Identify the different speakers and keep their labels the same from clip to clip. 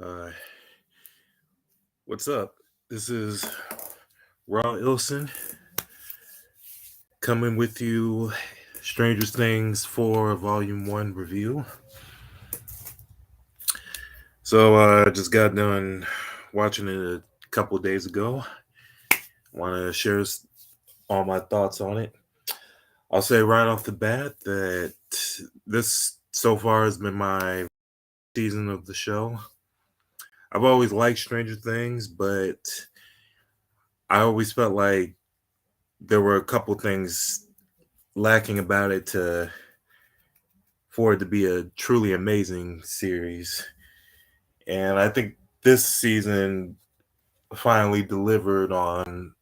Speaker 1: Uh, what's up? This is Raw Ilson coming with you. Stranger Things 4 Volume 1 review. So, just got done watching it a couple days ago. Want to share all my thoughts on it. I'll say right off the bat that this so far has been my season of the show. I've always liked Stranger Things, but I always felt like there were a couple things lacking about it for it to be a truly amazing series. And I think this season finally delivered on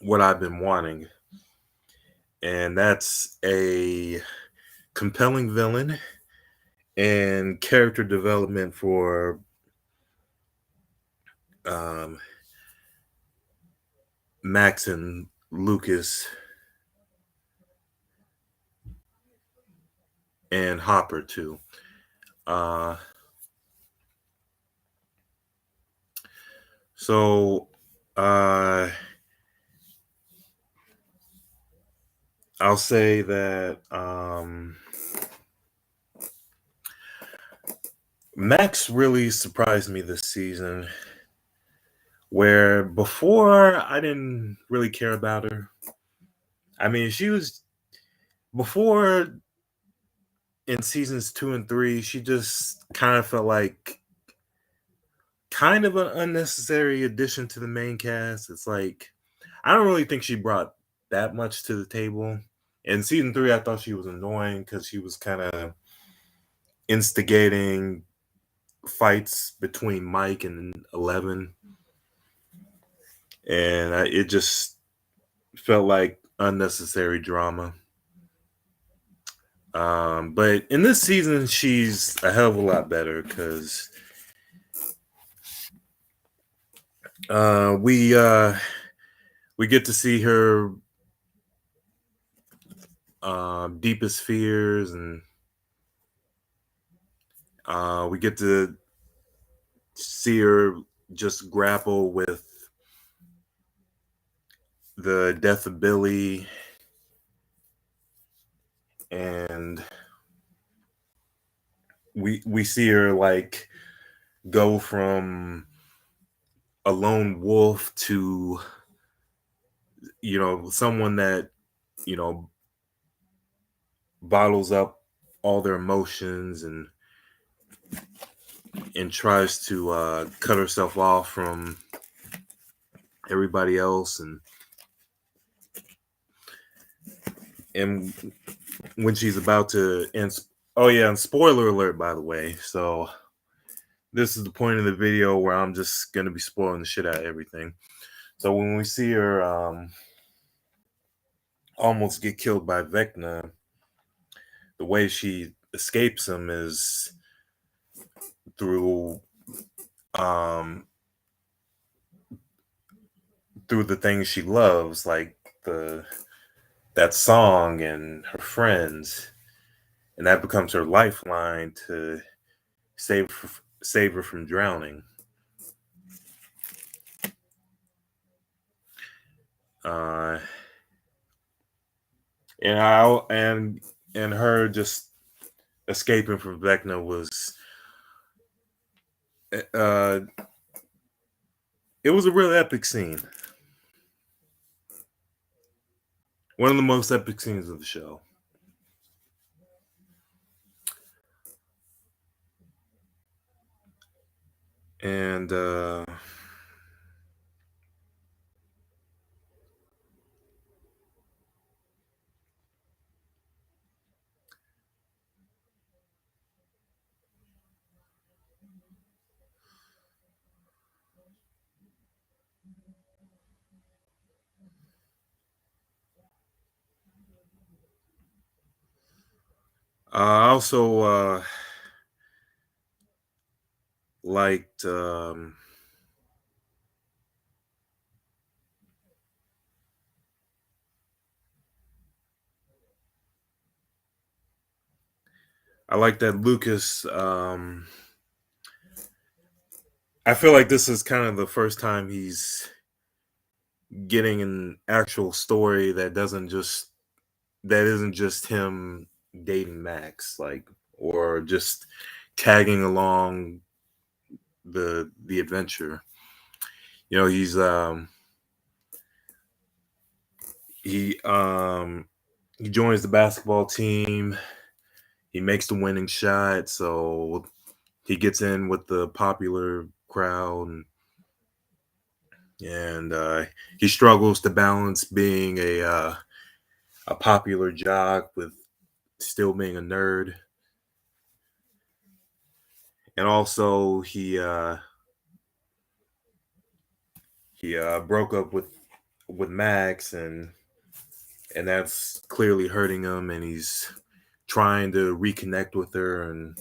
Speaker 1: what I've been wanting. And that's a compelling villain and character development for um, Max and Lucas and Hopper, too. Uh, so, uh, I'll say that Max really surprised me this season, where before I didn't really care about her. I mean, she was before in seasons 2 and 3, she just kind of felt like kind of an unnecessary addition to the main cast. It's like I don't really think she brought that much to the table. In season 3, I thought she was annoying because she was kind of instigating fights between Mike and 11, and it just felt like unnecessary drama. But in this season, she's a hell of a lot better because uh, we uh, we get to see her deepest fears, and we get to see her just grapple with the death of Billy, and we see her like go from a lone wolf to someone that you know bottles up all their emotions and tries to cut herself off from everybody else, and when she's about to oh yeah, and spoiler alert, by the way. So this is the point of the video where I'm just gonna be spoiling the shit out of everything. So when we see her almost get killed by Vecna, the way she escapes him is through um through the things she loves, like the that song and her friends, and that becomes her lifeline to save her from drowning. Uh, and her just escaping from Vecna was uh, it was a real epic scene. One of the most epic scenes of the show. And I also liked I like that Lucas I feel like this is kind of the first time he's getting an actual story that isn't just him dating Max, like, or just tagging along the adventure. You know, he um he joins the basketball team. He makes the winning shot, so he gets in with the popular crowd, and he struggles to balance being a popular jock with still being a nerd. And also he broke up with Max, and that's clearly hurting him, and he's trying to reconnect with her and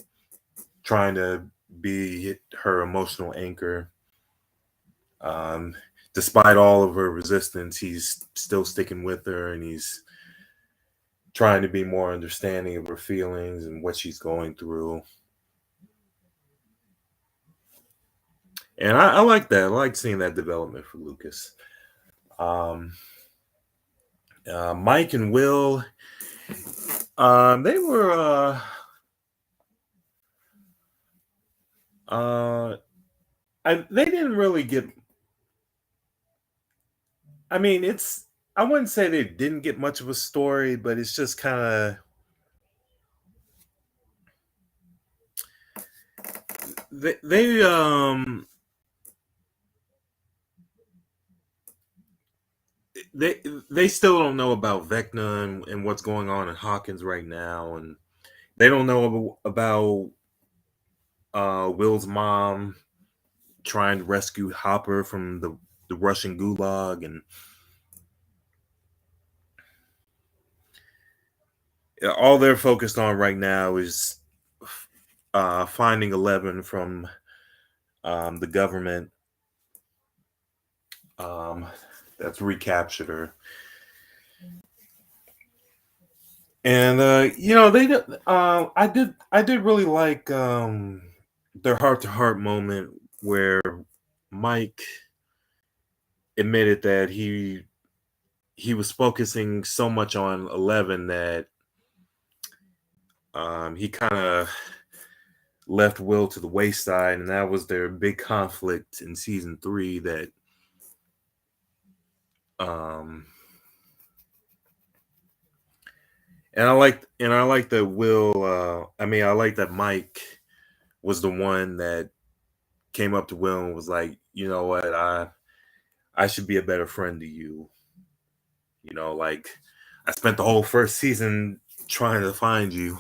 Speaker 1: trying to be her emotional anchor. Um, Despite all of her resistance, he's still sticking with her, and he's trying to be more understanding of her feelings and what she's going through. And I like that. I like seeing that development for Lucas. Um, Mike and Will, they were uh, they didn't really get. I mean, it's. I wouldn't say they didn't get much of a story, but it's just kind of they they still don't know about Vecna and what's going on in Hawkins right now, and they don't know about Will's mom trying to rescue Hopper from the Russian gulag, and all they're focused on right now is finding 11 from the government um, that's recaptured her. And you know, I did really like their heart to heart moment where Mike admitted that he was focusing so much on 11 that he kind of left Will to the wayside, and that was their big conflict in season 3. That um, and I like that Will. I like that Mike was the one that came up to Will and was like, you know what, I should be a better friend to you. You know, like, I spent the whole first season trying to find you,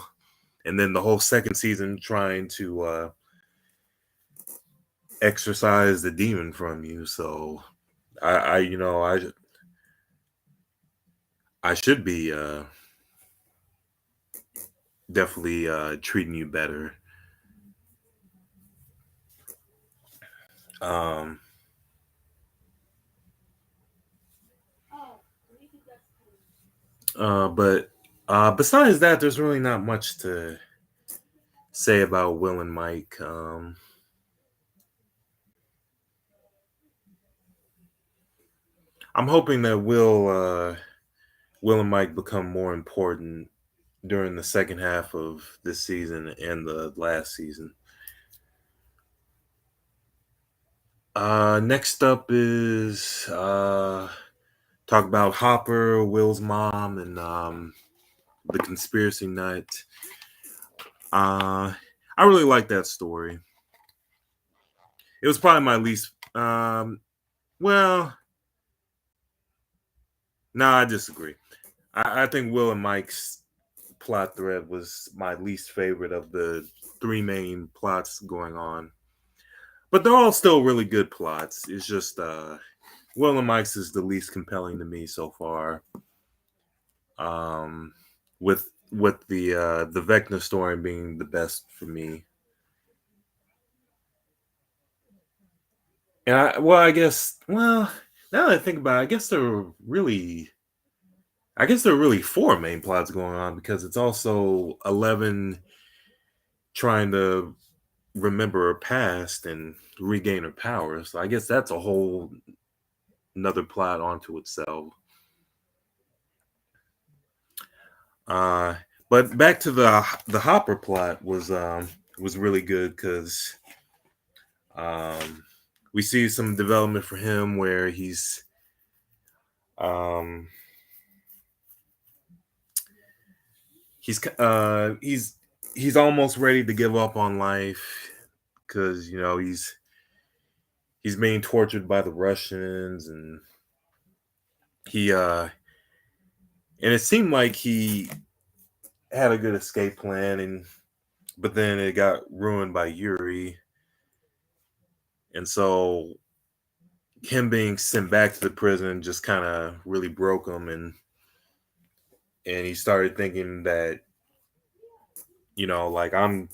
Speaker 1: and then the whole second season trying to exorcise the demon from you. So I you know I should be definitely treating you better. Um, but besides that, there's really not much to say about Will and Mike. I'm hoping that Will and Mike become more important during the second half of this season and the last season. Next up is talk about Hopper, Will's mom, and the conspiracy nut. I really like that story. It was probably my least. Well, no, I disagree. I think Will and Mike's plot thread was my least favorite of the three main plots going on. But they're all still really good plots. It's just Will and Mike's is the least compelling to me so far. Um, with the Vecna story being the best for me. And I guess, now that I think about it, I guess there are really four main plots going on, because it's also 11 trying to remember her past and regain her power. So I guess that's a whole another plot onto itself. Uh, but back to the Hopper plot was really good because um, we see some development for him where um, he's almost ready to give up on life because he's being tortured by the Russians he uh and it seemed like he had a good escape plan and but then it got ruined by Yuri, and so him being sent back to the prison just kind of really broke him, and he started thinking that like I'm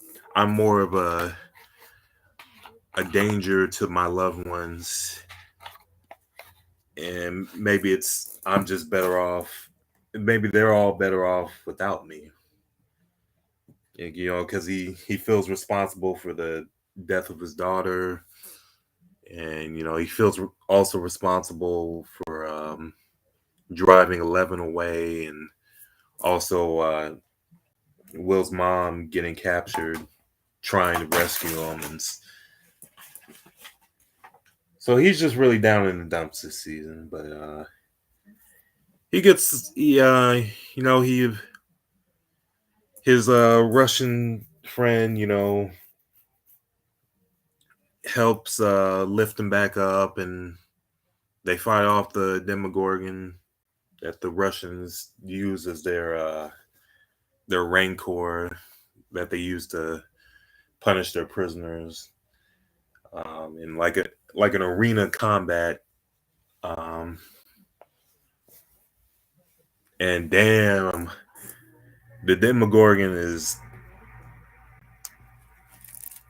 Speaker 1: more of a danger to my loved ones, and maybe I'm just better off, maybe they're all better off without me. Because he feels responsible for the death of his daughter, and he feels also responsible for driving 11 away, and also Will's mom getting captured trying to rescue him, and so he's just really down in the dumps this season. But he gets he his Russian friend helps lift him back up, and they fight off the Demogorgon that the Russians use as their rancor that they use to punish their prisoners, in like an arena combat. Um, and damn, the Demogorgon is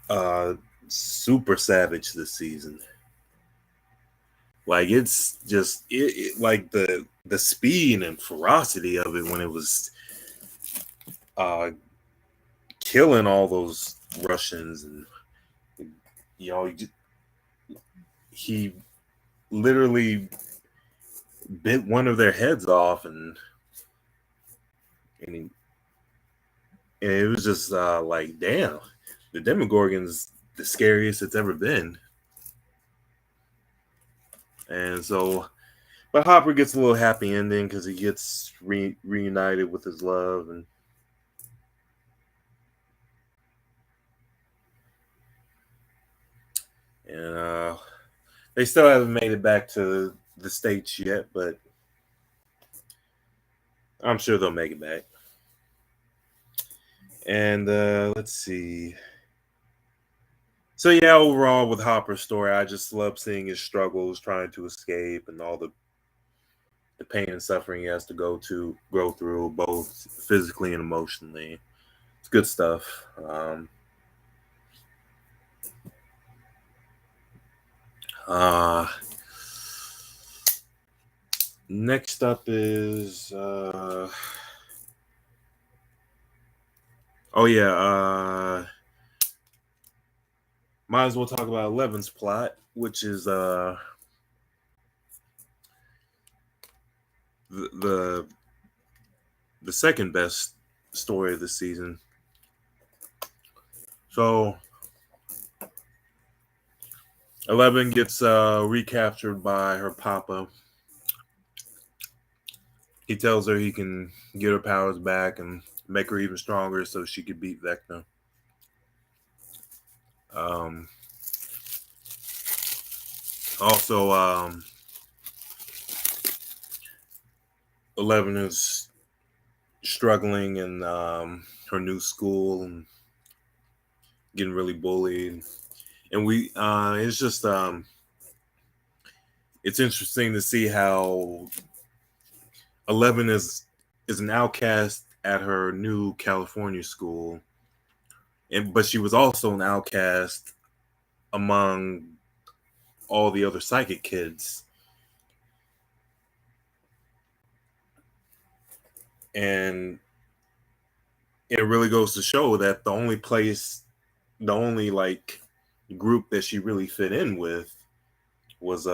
Speaker 1: uh, super savage this season. Like it's just like the speed and ferocity of it when it was uh, killing all those Russians, and you know he literally bit one of their heads off, and, he, and it was just like damn, the Demogorgon's the scariest it's ever been. And so, but Hopper gets a little happy ending because he gets reunited with his love, and they still haven't made it back to the States yet, but I'm sure they'll make it back. And let's see. So yeah, overall with Hopper's story, I just love seeing his struggles trying to escape and all the pain and suffering he has to go through, both physically and emotionally. It's good stuff. Uh, Next up is oh yeah, might as well talk about 11's plot, which is the the second best story of the season. So 11 gets recaptured by her papa. He tells her he can get her powers back and make her even stronger so she could beat Vecna. Um, Also, 11 is struggling in her new school and getting really bullied. And it's just it's interesting to see how 11 is an outcast at her new California school, but she was also an outcast among all the other psychic kids. And it really goes to show that the only place the only like group that she really fit in with was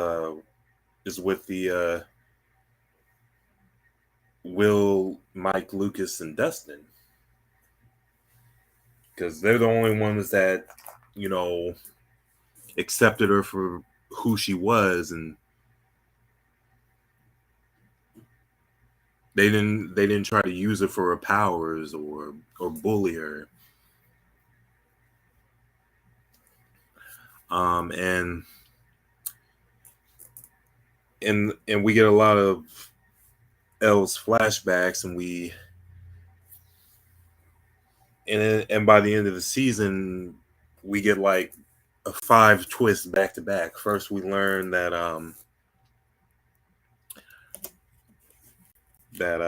Speaker 1: is with the Will, Mike, Lucas, and Dustin, because they're the only ones that, you know, accepted her for who she was, and they didn't try to use her for her powers or bully her. Um, and and we get a lot of Elle's flashbacks, and by the end of the season, we get like a 5 twists back to back. First, we learn that that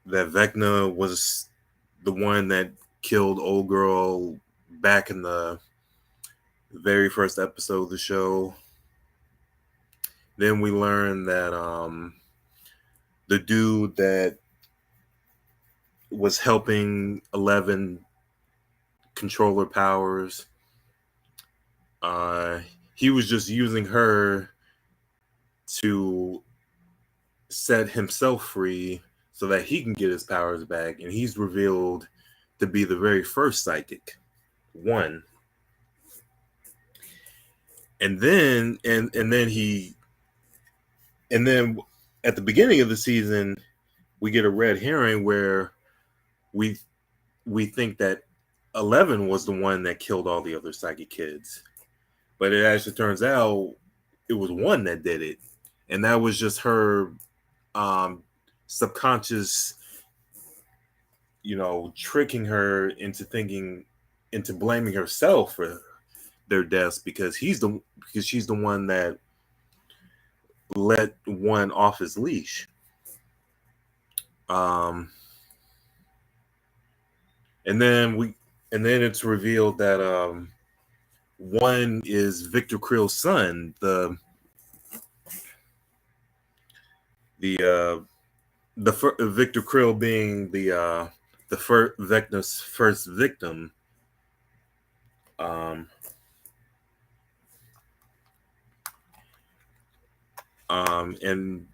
Speaker 1: Vecna was the one that killed old girl back in the very first episode of the show. Then we learn that the dude that was helping 11 control her powers, uh, he was just using her to set himself free so that he can get his powers back. And he's revealed to be the very first psychic one. And then at the beginning of the season, we get a red herring where we we think that 11 was the one that killed all the other psychic kids, but it actually turns out it was one that did it, and that was just her um subconscious, tricking her into blaming herself for their deaths, because she's the one that let one off his leash. Um, and then it's revealed that one is Victor Krill's son, the Victor Krill being the first Vecna's first victim. Um, and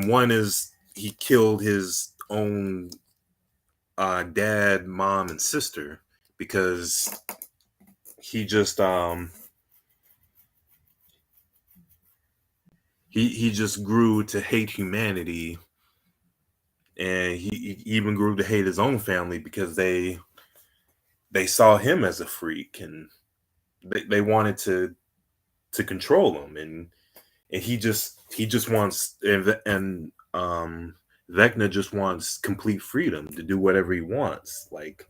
Speaker 1: one is he killed his own dad, mom, and sister because he just he just grew to hate humanity, and he even grew to hate his own family because they saw him as a freak, and they wanted to control him, and he just wants, and Vecna just wants complete freedom to do whatever he wants. Like,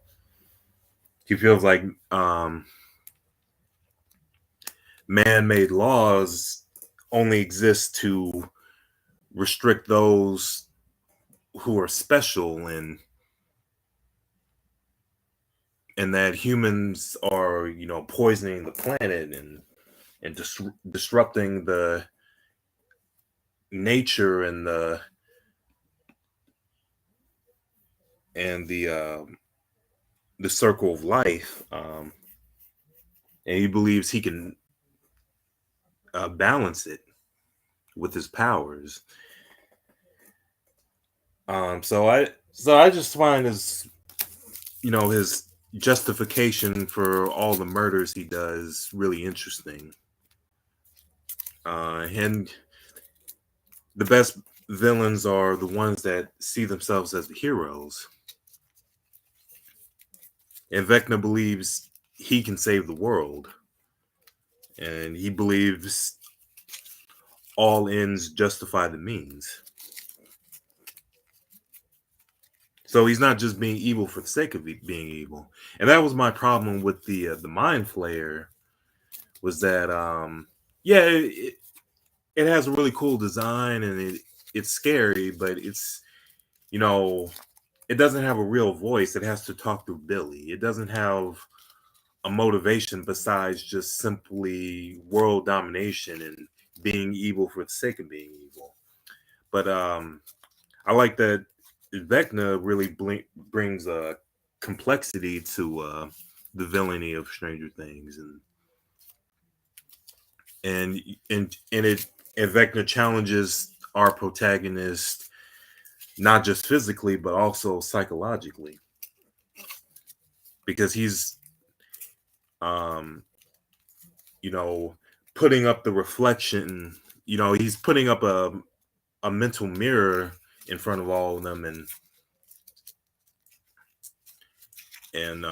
Speaker 1: he feels like man-made laws only exist to restrict those who are special, and that humans are, poisoning the planet and disrupting the nature and the circle of life. And he believes he can balance it with his powers. So I just find his justification for all the murders he does really interesting. And the best villains are the ones that see themselves as the heroes. And Vecna believes he can save the world, and he believes all ends justify the means. So he's not just being evil for the sake of being evil. And that was my problem with the Mind Flayer, was that yeah, it has a really cool design, and it's scary, but you know it doesn't have a real voice. It has to talk through Billy. It doesn't have a motivation besides just simply world domination and being evil for the sake of being evil. But I like that Vecna really brings a complexity to the villainy of Stranger Things, and and Vecna challenges our protagonist not just physically but also psychologically, because he's um you know putting up the reflection. He's putting up a mental mirror in front of all of them, and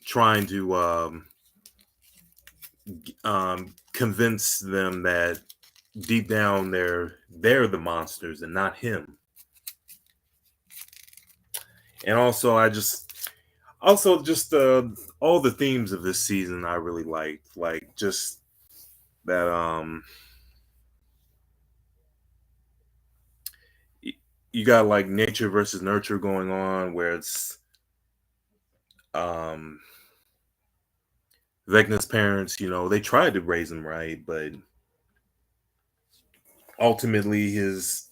Speaker 1: trying to convince them that deep down they're the monsters and not him. And also just all the themes of this season I really liked, like just that you got like nature versus nurture going on, where it's um Vecna's parents, they tried to raise him right, but ultimately his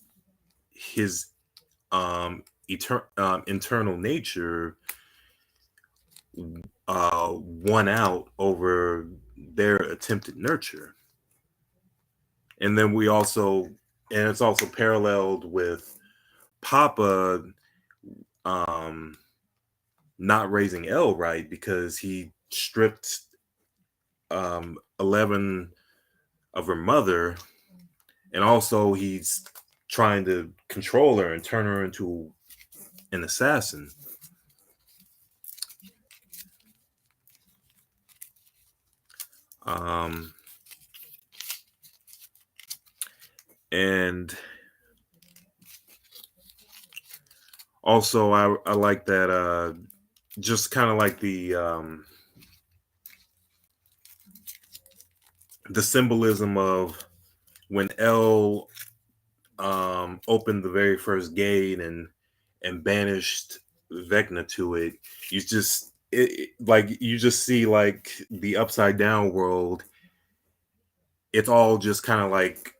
Speaker 1: internal nature won out over their attempted nurture. And then and it's also paralleled with Papa um not raising Elle right, because he stripped 11 of her mother, and also he's trying to control her and turn her into an assassin. Um, and also I like that just kind of like the symbolism of when Elle opened the very first gate and banished Vecna to it. Like you just see like the upside down world. It's all just kind of like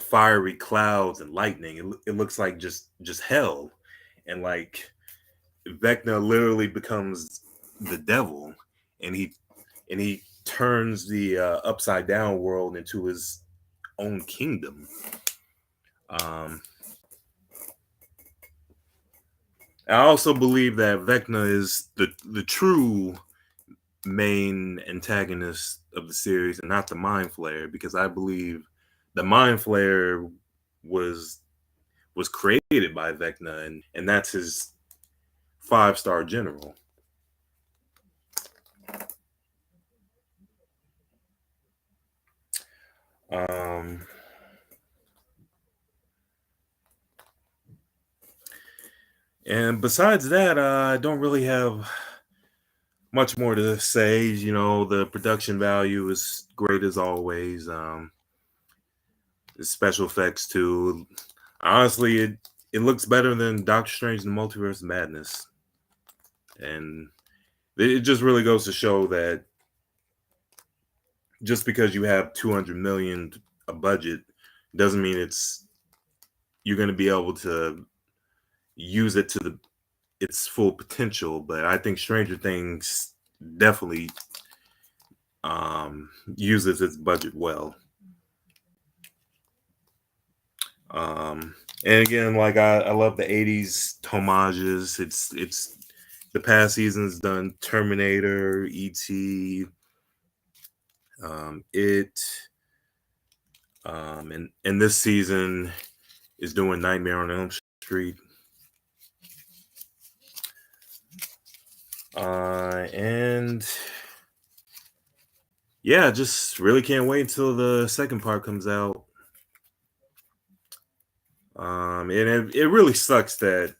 Speaker 1: fiery clouds and lightning. It looks like just hell, and like Vecna literally becomes the devil, and he turns the upside down world into his own kingdom. Um, I also believe that Vecna is the true main antagonist of the series, and not the Mind Flayer, because I believe the Mind Flayer was was created by Vecna, and that's his 5-star general. Um, and besides that, I don't really have much more to say. The production value is great as always. The special effects too. Honestly, it looks better than Doctor Strange and the Multiverse of Madness, and it just really goes to show that just because you have 200 million a budget doesn't mean you're going to be able to use it to its full potential. But I think Stranger Things definitely uses its budget well. Um, and again, like I love the '80s homages. It's the past seasons done Terminator, ET, it, and this season is doing Nightmare on Elm Street. And yeah, just really can't wait until the second part comes out. And it really sucks that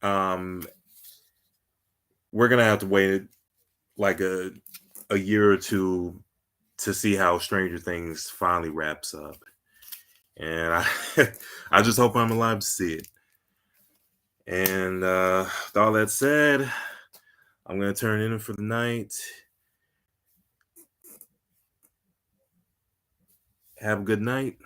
Speaker 1: um we're gonna have to wait like a year or two to see how Stranger Things finally wraps up. And I I just hope I'm alive to see it. And with all that said, I'm gonna turn in for the night. Have a good night.